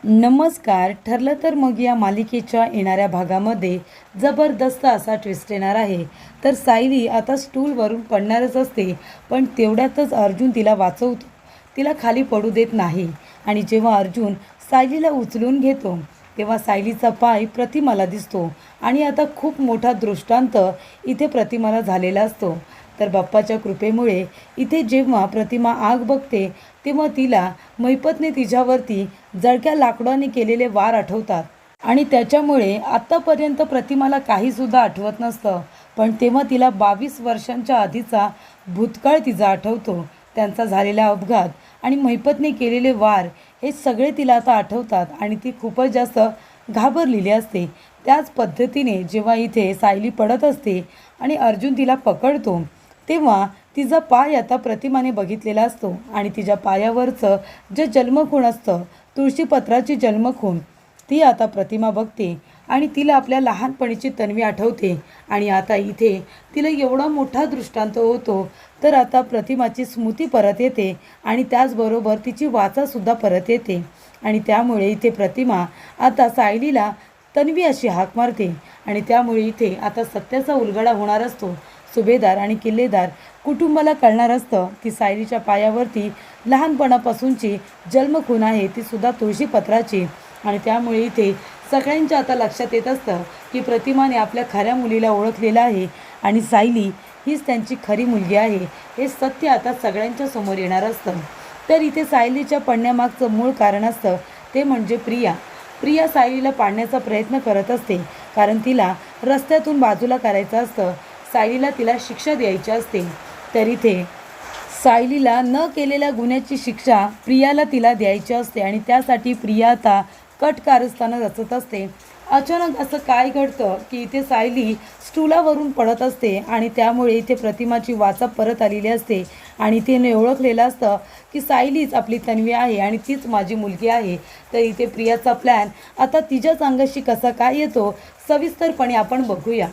नमस्कार. ठरलं तर मग या मालिकेच्या येणाऱ्या भागामध्ये जबरदस्त असा ट्विस्ट येणार आहे. तर सायली आता स्टूलवरून पडणारच असते, पण तेवढ्यातच अर्जुन तिला वाचवतो. तिला खाली पडू देत नाही आणि जेव्हा अर्जुन सायलीला उचलून घेतो, तेव्हा सायलीचा पाय प्रतिमाला दिसतो आणि आता खूप मोठा दृष्टांत इथे प्रतिमाला झालेला असतो. तर बाप्पाच्या कृपेमुळे इथे जेव्हा प्रतिमा आग बघते, तेव्हा तिला मैपतने तिच्यावरती जळक्या लाकडाने केलेले वार आठवतात आणि त्याच्यामुळे आत्तापर्यंत प्रतिमाला काहीसुद्धा आठवत नसतं. पण तेव्हा तिला 22 वर्षांच्या आधीचा भूतकाळ तिचा आठवतो. त्यांचा झालेला अपघात आणि मैपतने केलेले वार हे सगळे तिला आता आठवतात आणि ती खूपच जास्त घाबरलेली असते. त्याच पद्धतीने जेव्हा इथे सायली पडत असते आणि अर्जुन तिला पकडतो, तेव्हा तिचा पाय आता प्रतिमाने बघितलेला असतो आणि तिच्या पायावरचं जे जन्मखूण असतं, तुळशीपत्राची जन्मखूण, ती आता प्रतिमा बघते आणि तिला आपल्या लहानपणीची तन्वी आठवते. आणि आता इथे तिला एवढा मोठा दृष्टांत होतो, तर आता प्रतिमाची स्मृती परत येते आणि त्याचबरोबर तिची वाचासुद्धा परत येते. आणि त्यामुळे इथे प्रतिमा आता सायलीला तन्वी अशी हाक मारते आणि त्यामुळे इथे आता सत्याचा उलगडा होणार असतो. सुभेदार आणि किल्लेदार कुटुंबाला कळणार असतं की सायलीच्या पायावरती लहानपणापासूनची जन्मखूण आहे, ती सुद्धा तुळशीपत्राची. आणि त्यामुळे इथे सगळ्यांच्या आता लक्षात येत असतं की प्रतिमाने आपल्या खऱ्या मुलीला ओळखलेलं आहे आणि सायली हीच त्यांची खरी मुलगी आहे. हे सत्य आता सगळ्यांच्या समोर येणार असतं. तर इथे सायलीच्या पडण्यामागचं मूळ कारण असतं ते म्हणजे प्रिया. प्रिया सायलीला पाडण्याचा प्रयत्न करत असते, कारण तिला रस्त्यातून बाजूला करायचं असतं. सायलीला तिला शिक्षा द्यायची असते. तर इथे सायलीला न केलेल्या गुन्ह्याची शिक्षा प्रियाला तिला द्यायची असते आणि त्यासाठी प्रिया आता कट कारस्थानं रचत असते. अचानक असं काय घडतं की इथे सायली स्टूलावरून पडत असते आणि त्यामुळे इथे प्रतिमाची वाचा परत आलेली असते आणि तिने ओळखलेलं असतं की सायलीच आपली तन्वी आहे आणि तीच माझी मुलगी आहे. तर इथे प्रियाचा प्लॅन आता तिच्याच अंगाशी कसा काय येतो, सविस्तरपणे आपण बघूया.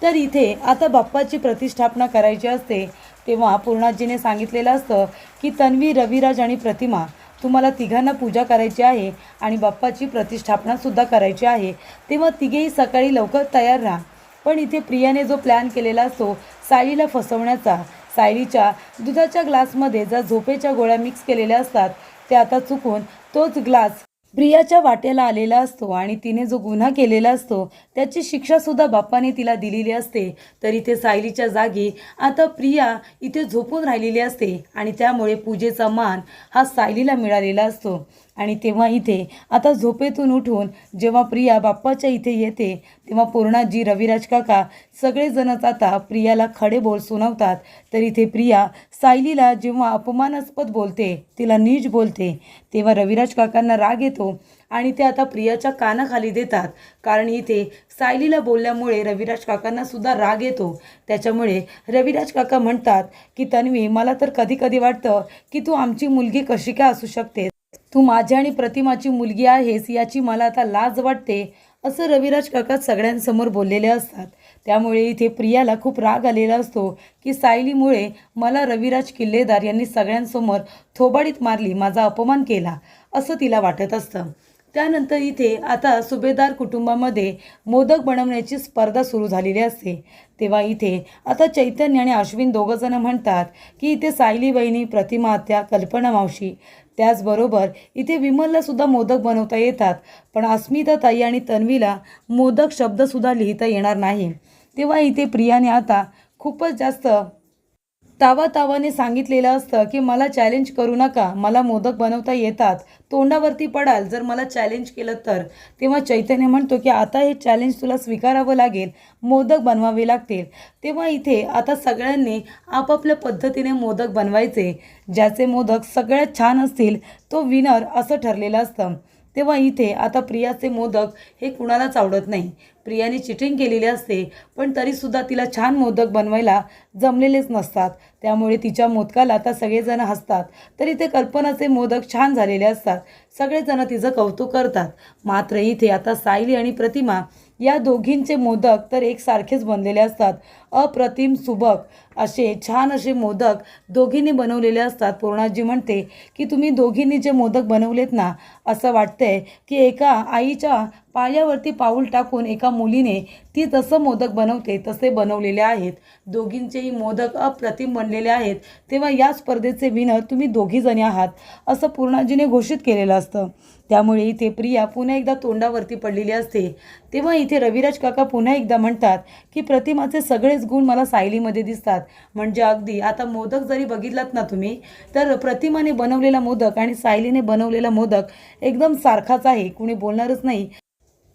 तर इथे आता बाप्पाची प्रतिष्ठापना करायची असते. तेव्हा पूर्णाजीने सांगितलेलं असतं की तन्वी, रविराज आणि प्रतिमा, तुम्हाला तिघांना पूजा करायची आहे आणि बाप्पाची प्रतिष्ठापनासुद्धा करायची आहे. तेव्हा तिघेही सकाळी लवकर तयार राहा. पण इथे प्रियाने जो प्लॅन केलेला असतो सायलीला फसवण्याचा, सायलीच्या दुधाच्या ग्लासमध्ये ज्या झोपेच्या गोळ्या मिक्स केलेल्या असतात, ते आता चुकून तोच ग्लास प्रियाच्या वाट्याला आलेला असतो आणि तिने जो गुन्हा केलेला असतो त्याची शिक्षासुद्धा बाप्पाने तिला दिलेली असते. तर इथे सायलीच्या जागी आता प्रिया इथे झोपून राहिलेली असते आणि त्यामुळे पूजेचा मान हा सायलीला मिळालेला असतो. आणि तेव्हा इथे आता झोपेतून उठून जेव्हा प्रिया बाप्पाच्या इथे येते, तेव्हा पूर्णाजी, रविराज काका सगळेजणच आता प्रियाला खडे बोल सुनावतात. तर इथे प्रिया सायलीला जेव्हा अपमानास्पद बोलते, तिला नीच बोलते, तेव्हा रविराज काकांना राग येतो आणि ते आता प्रियाच्या कानाखाली देतात. कारण इथे सायलीला बोलल्यामुळे रविराज काकांना सुद्धा राग येतो. त्याच्यामुळे रविराज काका म्हणतात की तन्वी, मला तर कधी कधी वाटतं की तू आमची मुलगी कशी काय असू शकते, तू माझ्या आणि प्रतिमाची मुलगी आहेस याची मला आता लाज वाटते, असं रविराज काका सगळ्यांसमोर बोललेले असतात. त्यामुळे इथे प्रियाला खूप राग आलेला असतो की सायलीमुळे मला रविराज किल्लेदार यांनी सगळ्यांसमोर थोबाडीत मारली, माझा अपमान केला, असं तिला वाटत असतं. त्यानंतर इथे आता सुभेदार कुटुंबामध्ये मोदक बनवण्याची स्पर्धा सुरू झालेली असते. तेव्हा इथे आता चैतन्य आणि अश्विन दोघंजण म्हणतात की इथे सायली वहिनी, प्रतिमा आत्या, कल्पना मावशी, त्याचबरोबर इथे विमलला सुद्धा मोदक बनवता येतात, पण अस्मिता ताई आणि तन्वीला मोदक शब्दसुद्धा लिहिता येणार नाही. तेव्हा इथे प्रियाने आता खूपच जास्त तावातावाने सांगितलेलं असतं की मला चॅलेंज करू नका, मला मोदक बनवता येतात, तोंडावरती पडाल जर मला चॅलेंज केलं तर. तेव्हा चैतन्य म्हणतो की आता हे चॅलेंज तुला स्वीकारावं लागेल, मोदक बनवावे लागतील. तेव्हा इथे आता सगळ्यांनी आपापल्या पद्धतीने मोदक बनवायचे. ज्याचे मोदक सगळ्यात छान असतील तो विनर असं ठरलेलं असतं. तेव्हा इथे आता प्रियाचे मोदक हे कुणालाच आवडत नाही. प्रियाने चिटिंग केलेली असते, पण तरीसुद्धा तिला छान मोदक बनवायला जमलेलेच नसतात. त्यामुळे तिच्या मोदकाला आता सगळेजण हसतात. तर इथे कल्पनाचे मोदक छान झालेले असतात, सगळेजण तिचं कौतुक करतात. मात्र इथे आता सायली आणि प्रतिमा या दोघींचे मोदक तर एकसारखेच बनलेले असतात. अप्रतिम सुबक असे छान असे मोदक दोघींनी बनवलेले असतात. पूर्णाजी म्हणते की तुम्ही दोघींनी जे मोदक बनवलेत ना, असं वाटतंय की एका आईच्या पायावरती पाऊल टाकून एका मुलीने ती जसं मोदक बनवते तसे बनवलेले आहेत. दोघींचेही मोदक अप्रतिम बनलेले आहेत. तेव्हा या स्पर्धेचे विनर तुम्ही दोघीजणी आहात असं पूर्णाजीने घोषित केलेलं असतं. त्यामुळे इथे प्रिया पुन्हा एकदा तोंडावरती पडलेली असते. तेव्हा इथे रविराज काका पुन्हा एकदा म्हणतात की प्रतिमाचे सगळेच गुण मला सायलीमध्ये दिसतात. म्हणजे अगदी आता मोदक जरी बघितलात ना तुम्ही, तर प्रतिमाने बनवलेला मोदक आणि सायलीने बनवलेला मोदक एकदम सारखाच आहे. कुणी बोलणारच नाही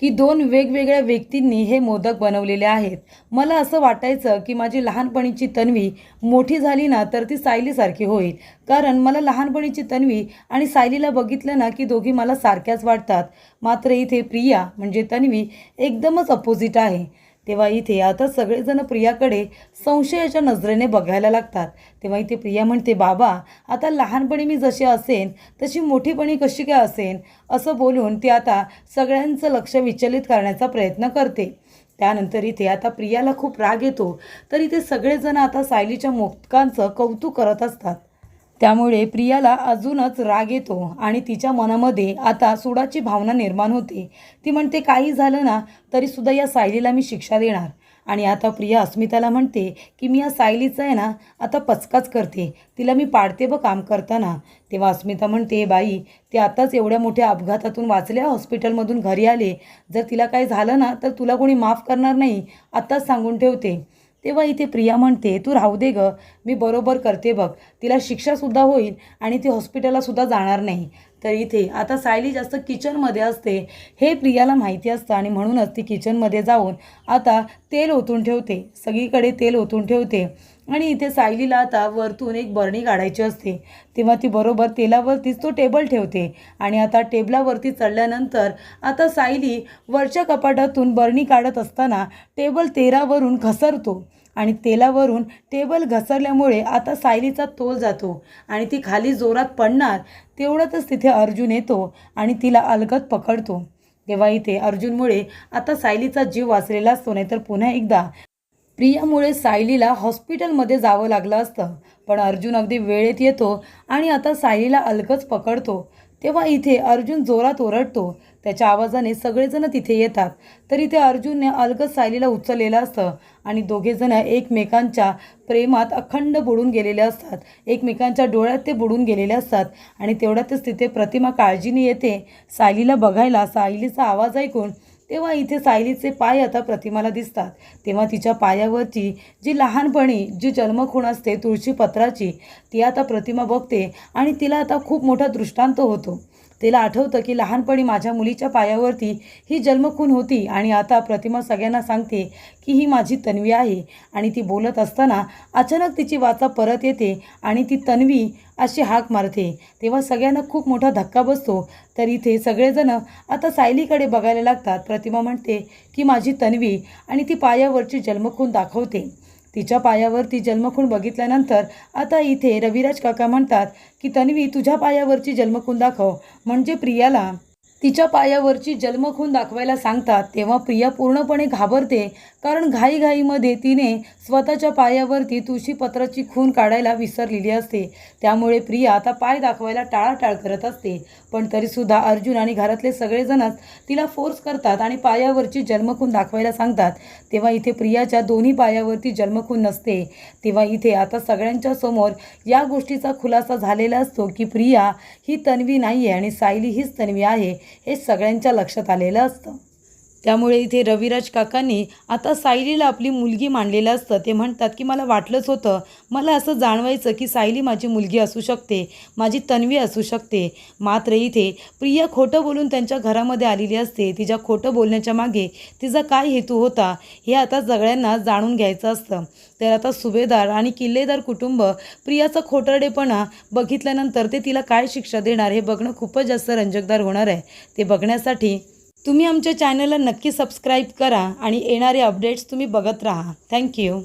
की दोन वेगवेगळ्या व्यक्तींनी हे मोदक बनवलेले आहेत. मला असं वाटायचं की माझी लहानपणीची तन्वी मोठी झाली ना तर ती सायलीसारखी होईल, कारण मला लहानपणीची तन्वी आणि सायलीला बघितलं ना की दोघी मला सारख्याच वाटतात. मात्र इथे प्रिया म्हणजे तन्वी एकदमच अपोजिट आहे. तेव्हा इथे आता सगळेजण प्रियाकडे संशयाच्या नजरेने बघायला लागतात. तेव्हा इथे प्रिया म्हणते, बाबा आता लहानपणी मी जशी असेन तशी मोठीपणी कशी काय असेन, असं बोलून ती आता सगळ्यांचं लक्ष विचलित करण्याचा प्रयत्न करते. त्यानंतर इथे आता प्रियाला खूप राग येतो. तर इथे सगळेजण आता सायलीच्या मोदकांचं कौतुक करत असतात. त्यामुळे प्रियाला अजूनच राग येतो आणि तिच्या मनामध्ये आता सुडाची भावना निर्माण होते. ती म्हणते काही झालं ना तरीसुद्धा या सायलीला मी शिक्षा देणार. आणि आता प्रिया अस्मिताला म्हणते की मी या सायलीचं आहे ना आता पचकाच करते, तिला मी पाडते बघ काम करताना. तेव्हा अस्मिता म्हणते, बाई ती आताच एवढ्या मोठ्या अपघातातून वाचल्या, हॉस्पिटलमधून घरी आले, जर तिला काही झालं ना तर तुला कोणी माफ करणार नाही, आत्ताच सांगून ठेवते. तेव्हा इथे प्रिया म्हणते, तू राहू दे गं, मी बरोबर करते बघ, तिला शिक्षासुद्धा होईल आणि ती हॉस्पिटललासुद्धा जाणार नाही. तर इथे आता सायली जास्त किचनमध्ये असते हे प्रियाला माहिती असतं आणि म्हणूनच ती किचनमध्ये जाऊन आता तेल ओतून ठेवते, सगळीकडे तेल ओतून ठेवते. आणि इथे सायलीला आता वरतून एक बरणी काढायची असते. तेव्हा ती बरोबर तेलावरतीच तो टेबल ठेवते आणि आता टेबलावरती चढल्यानंतर आता सायली वरच्या कपाटातून बरणी काढत असताना टेबल 13वरून घसरतो आणि तेलावरून टेबल घसरल्यामुळे आता सायलीचा तोल जातो आणि ती खाली जोरात पडणार. तेवढ्यातच तिथे अर्जुन येतो आणि तिला अलगद पकडतो. तेव्हा इथे अर्जुनमुळे आता सायलीचा जीव वाचलेला असतो, नाहीतर पुन्हा एकदा प्रियामुळे सायलीला हॉस्पिटलमध्ये जावं लागलं असतं. पण अर्जुन अगदी वेळेत येतो आणि आता सायलीला अलगद पकडतो. तेव्हा इथे अर्जुन जोरात ओरडतो. त्याच्या आवाजाने सगळेजण तिथे येतात. तर इथे अर्जुनने अलगद सायलीला उचललेलं असतं आणि दोघेजण एकमेकांच्या प्रेमात अखंड बुडून गेलेले असतात. एकमेकांच्या डोळ्यात ते बुडून गेलेले असतात. आणि तेवढ्यातच तिथे प्रतिमा काळजीने येते सायलीला बघायला. सायलीचा आवाज ऐकून तेव्हा इथे सायलीचे पाय आता प्रतिमाला दिसतात. तेव्हा तिच्या पायावरची जी लहानपणी जी जन्मखूण असते तुळशीपत्राची, ती आता प्रतिमा बघते आणि तिला आता खूप मोठा दृष्टांत होतो. तिला आठवतं की लहानपणी माझ्या मुलीच्या पायावरती ही जन्मखूण होती आणि आता प्रतिमा सगळ्यांना सांगते की ही माझी तन्वी आहे. आणि ती बोलत असताना अचानक तिची वाचा परत येते आणि ती तन्वी अशी हाक मारते. तेव्हा सगळ्यांना खूप मोठा धक्का बसतो. तर इथे सगळेजण आता सायलीकडे बघायला लागतात. प्रतिमा म्हणते की माझी तन्वी आणि ती पायावरची जन्मखूण दाखवते. तिच्या पायावरती जन्मखूण बघितल्यानंतर आता इथे रविराज काका म्हणतात की तन्वी तुझ्या पायावरची जन्मखूण दाखव. म्हणजे प्रियाला तिच्या पायावरची जन्मखूण दाखवायला सांगतात. तेव्हा प्रिया पूर्णपणे घाबरते, कारण घाईघाईमध्ये तिने स्वतःच्या पायावरती तुळशीपत्राची खूण काढायला विसरलेली असते. त्यामुळे प्रिया आता पाय दाखवायला टाळाटाळ करत असते. पण तरीसुद्धा अर्जुन आणि घरातले सगळेजणच तिला फोर्स करतात आणि पायावरची जन्मखूण दाखवायला सांगतात. तेव्हा इथे प्रियाच्या दोन्ही पायावरती जन्मखूण नसते. तेव्हा इथे आता सगळ्यांच्या समोर या गोष्टीचा खुलासा झालेला असतो की प्रिया ही तन्वी नाही आहे आणि सायली हीच तन्वी आहे, हे सगळ्यांच्या लक्षात आलेलं असतं. त्यामुळे इथे रविराज काकांनी आता सायलीला आपली मुलगी मानलेलं असतं. ते म्हणतात की मला वाटलंच होतं, मला असं जाणवायचं की सायली माझी मुलगी असू शकते, माझी तन्वी असू शकते. मात्र इथे प्रिया खोटं बोलून त्यांच्या घरामध्ये आलेली असते. तिच्या खोटं बोलण्याच्या मागे तिचा काय हेतू होता हे आता सगळ्यांना जाणून घ्यायचं असतं. तर आता सुभेदार आणि किल्लेदार कुटुंब प्रियाचा खोटारडेपणा बघितल्यानंतर ते तिला काय शिक्षा देणार हे बघणं खूपच जास्त रंजकदार होणार आहे. ते बघण्यासाठी तुम्ही आमच्या चॅनलला नक्की सबस्क्राईब करा आणि येणारे अपडेट्स तुम्ही बघत राहा. थँक्यू.